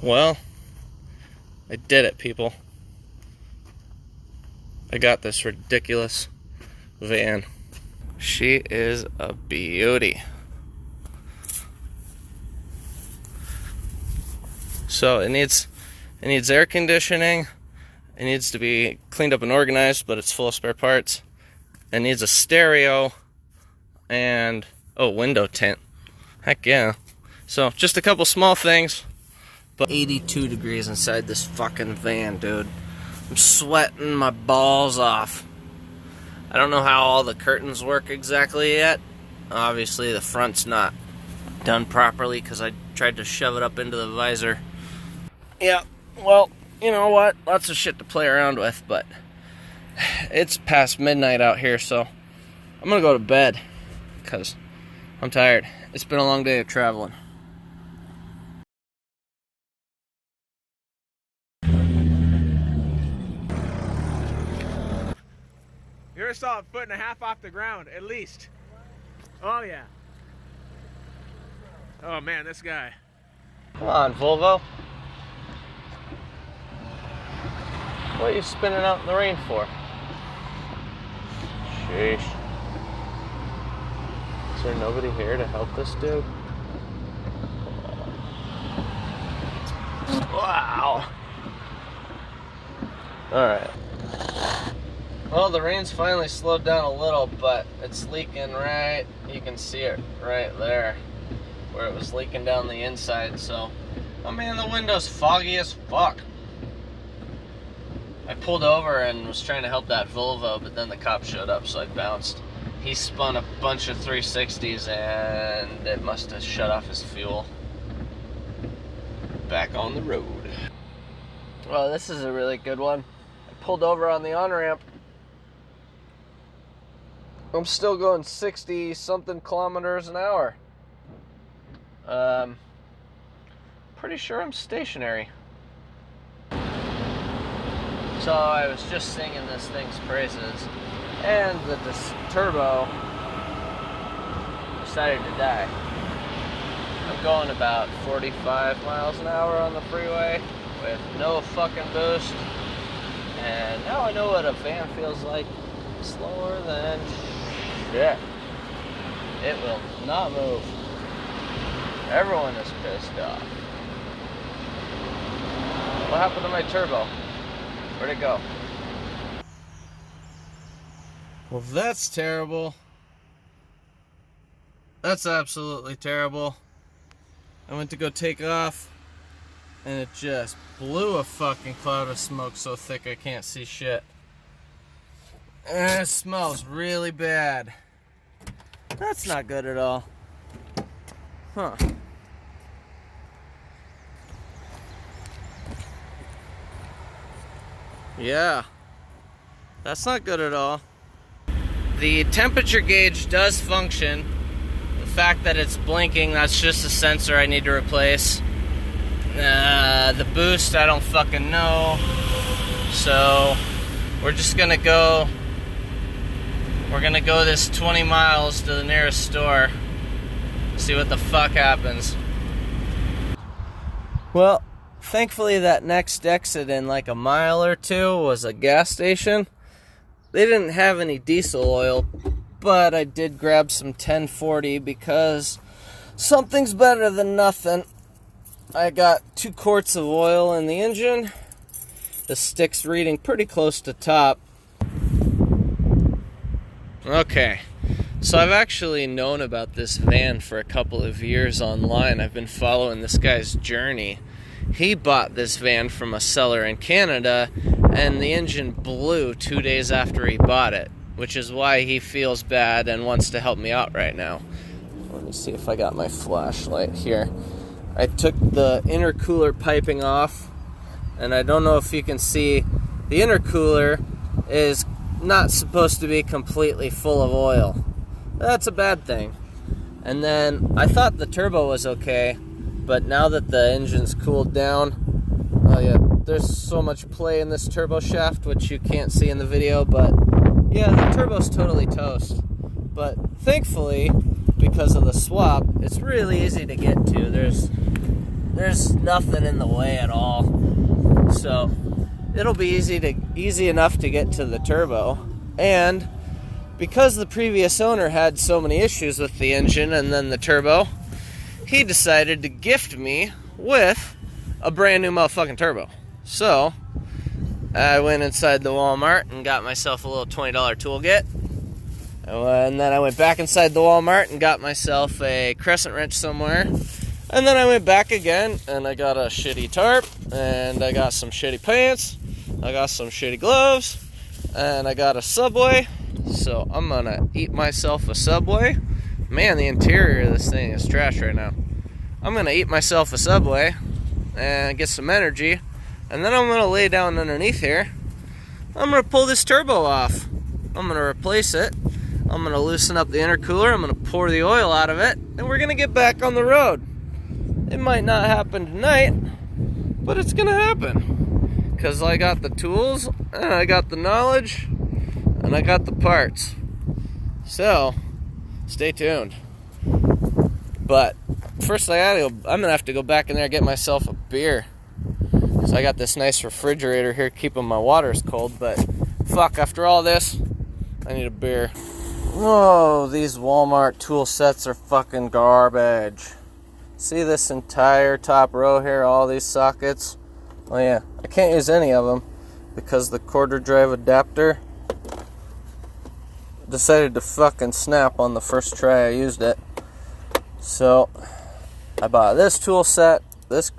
Well, I did it, people. I got this ridiculous van. She is a beauty. So it needs air conditioning. It needs to be cleaned up and organized, but it's full of spare parts. It needs a stereo and window tint. Heck yeah. So just a couple small things. But 82 degrees inside this fucking van, dude. I'm sweating my balls off. I don't know how all the curtains work exactly yet. Obviously the front's not done properly because I tried to shove it up into the visor. Yeah, well, you know what? Lots of shit to play around with, but it's past midnight out here, so I'm gonna go to bed because I'm tired. It's been a long day of traveling. You're a solid 1.5 feet off the ground, at least. Oh, yeah. Oh, man, this guy. Come on, Volvo. What are you spinning out in the rain for? Sheesh. Is there nobody here to help this dude? Wow. Alright. Well, the rain's finally slowed down a little, but it's leaking right, you can see it right there, where it was leaking down the inside, so, I mean, the window's foggy as fuck. I pulled over and was trying to help that Volvo, but then the cop showed up, so I bounced. He spun a bunch of 360s and it must have shut off his fuel. Back on the road. Well, this is a really good one. I pulled over on the on-ramp. I'm still going 60-something kilometers an hour. Pretty sure I'm stationary. So I was just singing this thing's praises, and the turbo decided to die. I'm going about 45 miles an hour on the freeway with no fucking boost, and now I know what a van feels like. Slower than shit. It will not move. Everyone is pissed off. What happened to my turbo? Where'd it go? Well, that's terrible. That's absolutely terrible. I went to go take off, and it just blew a fucking cloud of smoke so thick I can't see shit. And it smells really bad. That's not good at all. Huh. Yeah. That's not good at all. The temperature gauge does function. The fact that it's blinking, that's just a sensor I need to replace. The boost, I don't fucking know. So, we're just gonna go... We're gonna go this 20 miles to the nearest store. See what the fuck happens. Well, thankfully that next exit in like a mile or two was a gas station. They didn't have any diesel oil, but I did grab some 1040 because something's better than nothing. I got 2 quarts of oil in the engine. The stick's reading pretty close to top. Okay, so I've actually known about this van for a couple of years online. I've been following this guy's journey. He bought this van from a seller in Canada, and the engine blew 2 days after he bought it, which is why he feels bad and wants to help me out right now. Let me see if I got my flashlight here. I took the intercooler piping off, and I don't know if you can see, the intercooler is not supposed to be completely full of oil. That's a bad thing. And then I thought the turbo was okay, but now that the engine's cooled down, oh yeah, there's so much play in this turbo shaft, which you can't see in the video, but yeah, the turbo's totally toast. But thankfully, because of the swap, it's really easy to get to. There's nothing in the way at all. So it'll be easy enough to get to the turbo. And because the previous owner had so many issues with the engine and then the turbo, he decided to gift me with a brand new motherfucking turbo. So I went inside the Walmart and got myself a little $20 tool kit. And then I went back inside the Walmart and got myself a crescent wrench somewhere. And then I went back again and I got a shitty tarp, and I got some shitty pants, I got some shitty gloves, and I got a Subway. So I'm gonna eat myself a Subway. Man, the interior of this thing is trash right now. I'm gonna eat myself a Subway and get some energy, and then I'm gonna lay down underneath here. I'm gonna pull this turbo off. I'm gonna replace it. I'm gonna loosen up the intercooler. I'm gonna pour the oil out of it, and we're gonna get back on the road. It might not happen tonight, but it's gonna happen, because I got the tools, and I got the knowledge, and I got the parts. So stay tuned. But first I'm gonna have to go back in there and get myself a beer, because I got this nice refrigerator here keeping my waters cold. But fuck, after all this, I need a beer. Whoa, these Walmart tool sets are fucking garbage. See this entire top row here, all these sockets? Oh yeah, I can't use any of them because the quarter drive adapter decided to fucking snap on the first try I used it. So I bought this tool set, this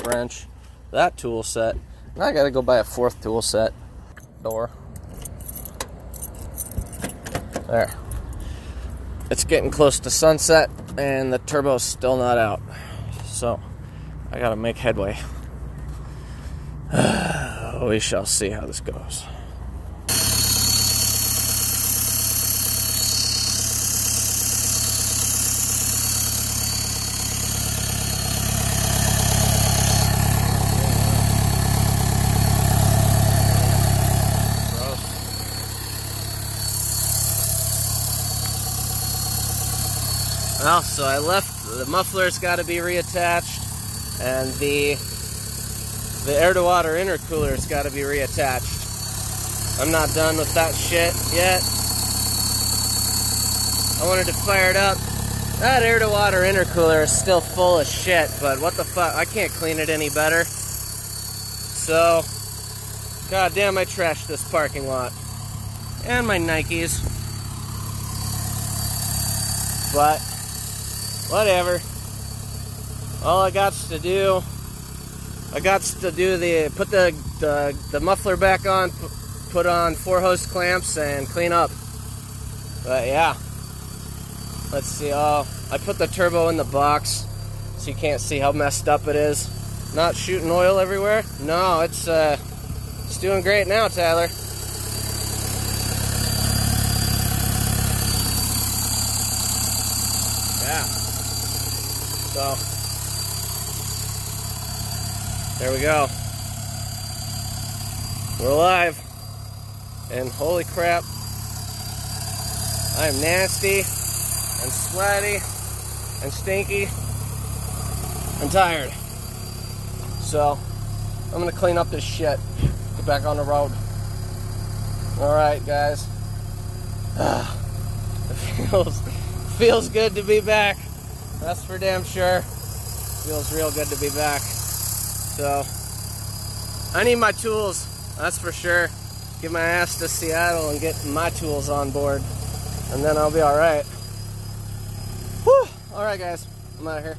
wrench, that tool set, and I gotta go buy a fourth tool set. Door. There. It's getting close to sunset and the turbo's still not out. So I gotta make headway. We shall see how this goes. Well, so I left, the muffler's got to be reattached, and the air-to-water intercooler's got to be reattached. I'm not done with that shit yet. I wanted to fire it up. That air-to-water intercooler is still full of shit, but what the fuck, I can't clean it any better. So, goddamn, I trashed this parking lot. And my Nikes. But whatever. All I got to do, put the muffler back on, put on 4 hose clamps, and clean up. But yeah, let's see. Oh, I put the turbo in the box, so you can't see how messed up it is. Not shooting oil everywhere. No, it's doing great now, Tyler. Yeah. So, there we go. We're alive. And holy crap, I am nasty and sweaty and stinky and tired. So, I'm gonna clean up this shit. Get back on the road. Alright, guys. It feels good to be back. That's for damn sure. Feels real good to be back. So, I need my tools, that's for sure. Get my ass to Seattle and get my tools on board, and then I'll be alright. Whew! Alright guys, I'm out of here.